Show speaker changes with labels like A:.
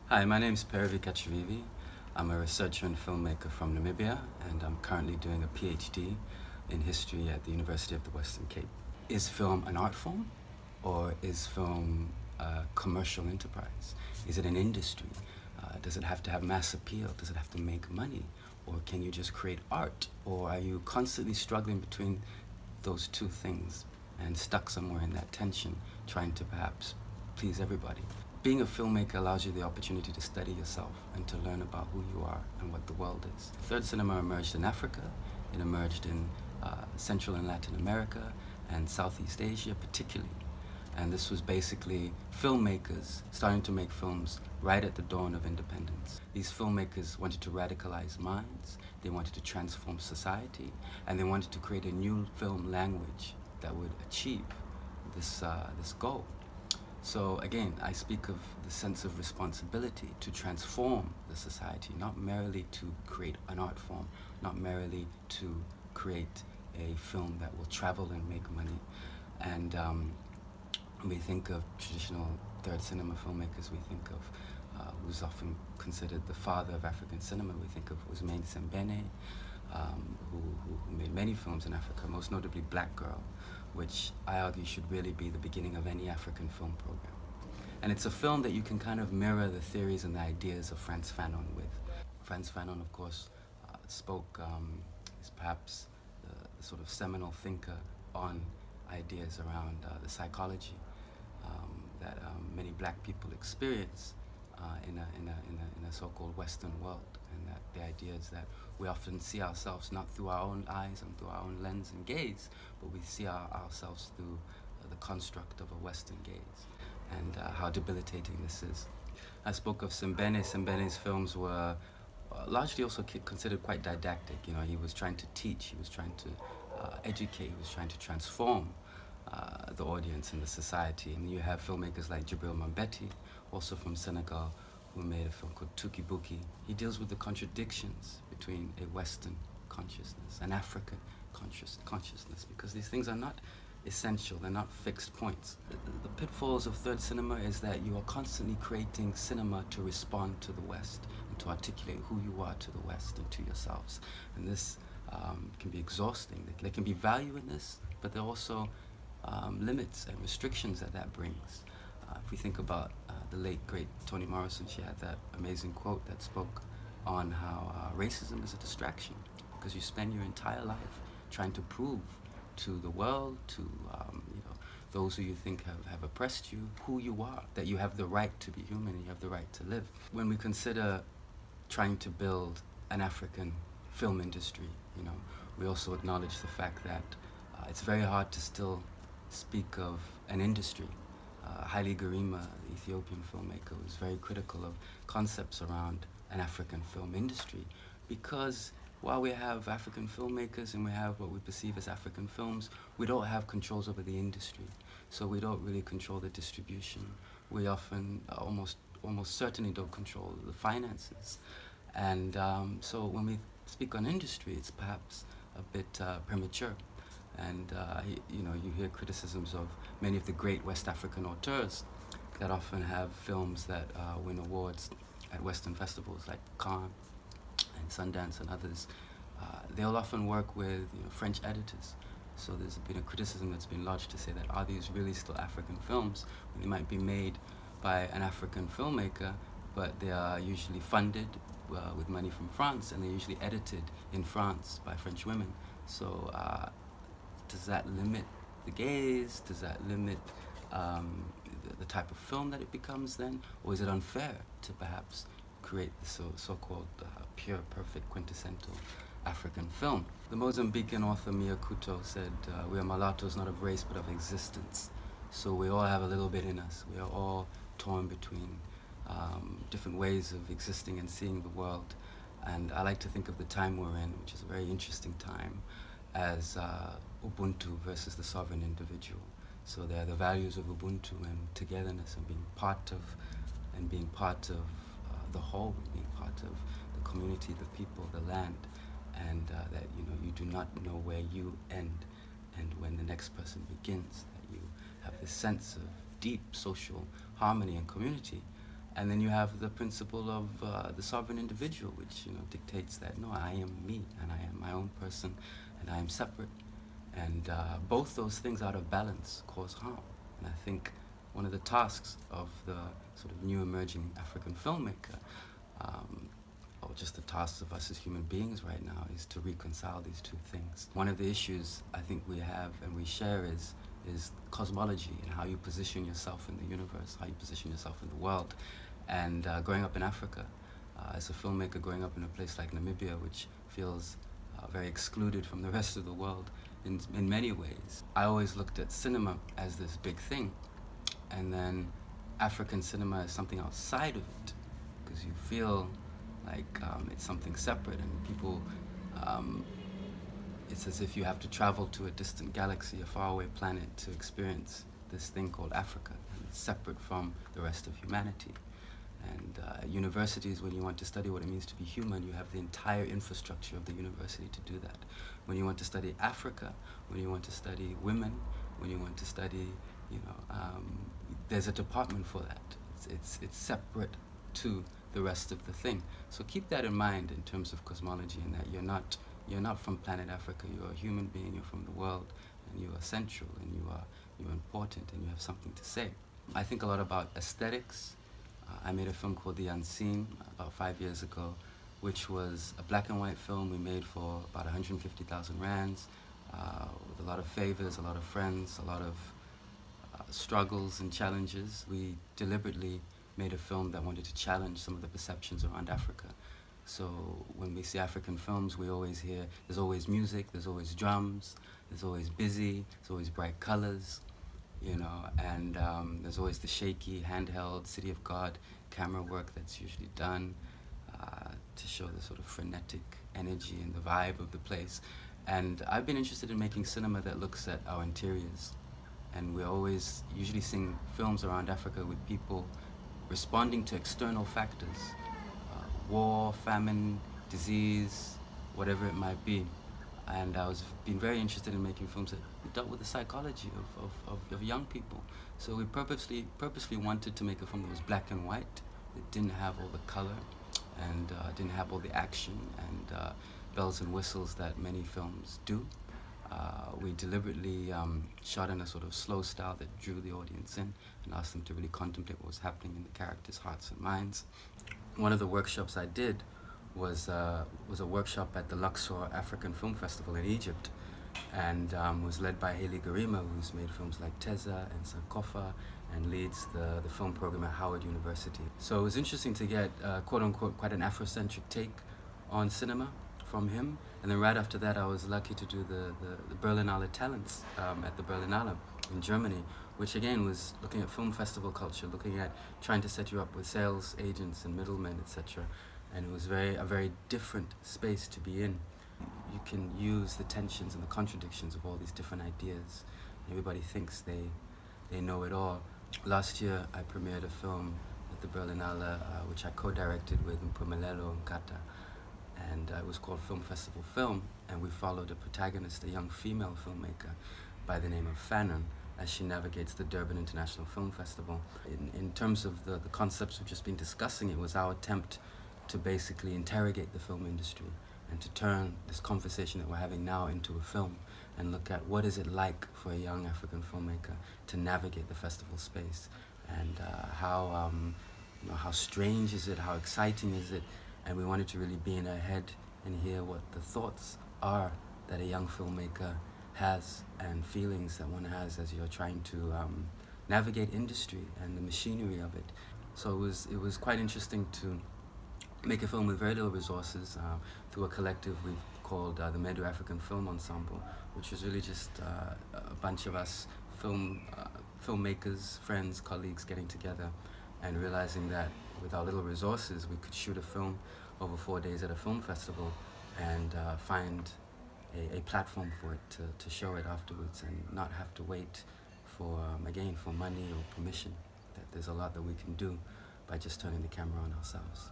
A: Hi, my name is Perivi Katjavivi. I'm a researcher and filmmaker from Namibia, and I'm currently doing a PhD in history at the University of the Western Cape. Is film an art form, or is film a commercial enterprise? Is it an industry? Does it have to have mass appeal? Does it have to make money? Or can you just create art? Or are you constantly struggling between those two things and stuck somewhere in that tension, trying to perhaps please everybody? Being a filmmaker allows you the opportunity to study yourself and to learn about who you are and what the world is. Third cinema emerged in Africa. It emerged in Central and Latin America and Southeast Asia particularly. And this was basically filmmakers starting to make films right at the dawn of independence. These filmmakers wanted to radicalize minds, they wanted to transform society, and they wanted to create a new film language that would achieve this goal. So again, I speak of the sense of responsibility to transform the society, not merely to create an art form, not merely to create a film that will travel and make money. And we think of traditional third cinema filmmakers, we think of who's often considered the father of African cinema. We think of Usman Sembene, who made many films in Africa, most notably Black Girl, which I argue should really be the beginning of any African film program. And it's a film that you can kind of mirror the theories and the ideas of Frantz Fanon with. Frantz Fanon, of course, is perhaps the sort of seminal thinker on ideas around the psychology that many black people experience in a so-called Western world, and that the idea is that we often see ourselves not through our own eyes and through our own lens and gaze, but we see ourselves through the construct of a Western gaze, and how debilitating this is. I spoke of Sembene. Sembene's films were largely also considered quite didactic. You know, he was trying to teach, he was trying to educate, he was trying to transform the audience and the society. And you have filmmakers like Djibril Mambéty, also from Senegal, who made a film called Tuki Buki. He deals with the contradictions between a Western consciousness and African consciousness, because these things are not essential, they're not fixed points. The pitfalls of third cinema is that you are constantly creating cinema to respond to the West and to articulate who you are to the West and to yourselves. And this can be exhausting. There can be value in this, but there are also limits and restrictions that brings. If we think about the late, great Toni Morrison, she had that amazing quote that spoke on how racism is a distraction, because you spend your entire life trying to prove to the world, to those who you think have oppressed you, who you are, that you have the right to be human and you have the right to live. When we consider trying to build an African film industry, we also acknowledge the fact that it's very hard to still speak of an industry. Haile Gerima, the Ethiopian filmmaker, was very critical of concepts around an African film industry, because while we have African filmmakers and we have what we perceive as African films, we don't have controls over the industry. So we don't really control the distribution. We often, almost certainly don't control the finances. And so when we speak on industry, it's perhaps a bit premature. And you hear criticisms of many of the great West African auteurs that often have films that win awards at Western festivals like Cannes and Sundance and others. They'll often work with French editors. So there's been a criticism that's been lodged to say that, are these really still African films when they might be made by an African filmmaker, but they are usually funded with money from France, and they're usually edited in France by French women. So does that limit the gaze? Does that limit the type of film that it becomes then? Or is it unfair to perhaps create the so-called pure, perfect, quintessential African film? The Mozambican author Mia Couto said, we are mulattoes not of race but of existence. So we all have a little bit in us. We are all torn between different ways of existing and seeing the world. And I like to think of the time we're in, which is a very interesting time, as Ubuntu versus the sovereign individual. So there are the values of Ubuntu and togetherness and being part of the whole, being part of the community, the people, the land, and that you do not know where you end and when the next person begins, that you have this sense of deep social harmony and community. And then you have the principle of the sovereign individual, which dictates that no, I am me, and I am my own person, and I am separate. And both those things out of balance cause harm. And I think one of the tasks of the sort of new emerging African filmmaker, or just the tasks of us as human beings right now, is to reconcile these two things. One of the issues I think we have and we share is cosmology, and how you position yourself in the universe, how you position yourself in the world. And growing up in Africa, as a filmmaker growing up in a place like Namibia, which feels very excluded from the rest of the world in many ways, I always looked at cinema as this big thing, and then African cinema is something outside of it, because you feel like it's something separate, and people, it's as if you have to travel to a distant galaxy, a faraway planet, to experience this thing called Africa, and it's separate from the rest of humanity. And at universities, when you want to study what it means to be human, you have the entire infrastructure of the university to do that. When you want to study Africa, when you want to study women, when you want to study, there's a department for that. It's separate to the rest of the thing. So keep that in mind in terms of cosmology, and that you're not from planet Africa. You're a human being. You're from the world, and you are central, and you're important, and you have something to say. I think a lot about aesthetics. I made a film called The Unseen about 5 years ago, which was a black and white film we made for about 150,000 rands, with a lot of favors, a lot of friends, a lot of struggles and challenges. We deliberately made a film that wanted to challenge some of the perceptions around Africa. So when we see African films, we always hear there's always music, there's always drums, there's always busy, there's always bright colors, and there's always the shaky, handheld, City of God camera work that's usually done to show the sort of frenetic energy and the vibe of the place. And I've been interested in making cinema that looks at our interiors. And we always usually seeing films around Africa with people responding to external factors, war, famine, disease, whatever it might be. And I was been very interested in making films that dealt with the psychology of young people. So we purposely wanted to make a film that was black and white, that didn't have all the color, and didn't have all the action and bells and whistles that many films do. We deliberately shot in a sort of slow style that drew the audience in and asked them to really contemplate what was happening in the characters' hearts and minds. One of the workshops I did was a workshop at the Luxor African Film Festival in Egypt, and was led by Haley Garima, who's made films like Teza and Sankofa, and leads the film program at Howard University. So it was interesting to get, quote-unquote, quite an Afrocentric take on cinema from him. And then right after that, I was lucky to do the Berlinale Talents at the Berlinale in Germany, which again was looking at film festival culture, looking at trying to set you up with sales agents and middlemen, etc. And it was a very different space to be in. You can use the tensions and the contradictions of all these different ideas. Everybody thinks they know it all. Last year, I premiered a film at the Berlinale, which I co-directed with Mpumelelo Nkata, and it was called Film Festival Film, and we followed a protagonist, a young female filmmaker by the name of Fanon, as she navigates the Durban International Film Festival. In terms of the concepts we've just been discussing, it was our attempt to basically interrogate the film industry and to turn this conversation that we're having now into a film and look at what is it like for a young African filmmaker to navigate the festival space, and how strange is it, how exciting is it, and we wanted to really be in her head and hear what the thoughts are that a young filmmaker has and feelings that one has as you're trying to navigate industry and the machinery of it. So it was quite interesting to make a film with very little resources through a collective we've called the Medu African Film Ensemble, which was really just a bunch of us filmmakers, friends, colleagues getting together and realizing that with our little resources we could shoot a film over 4 days at a film festival and find a platform for it to show it afterwards and not have to wait for, again, for money or permission. That there's a lot that we can do by just turning the camera on ourselves.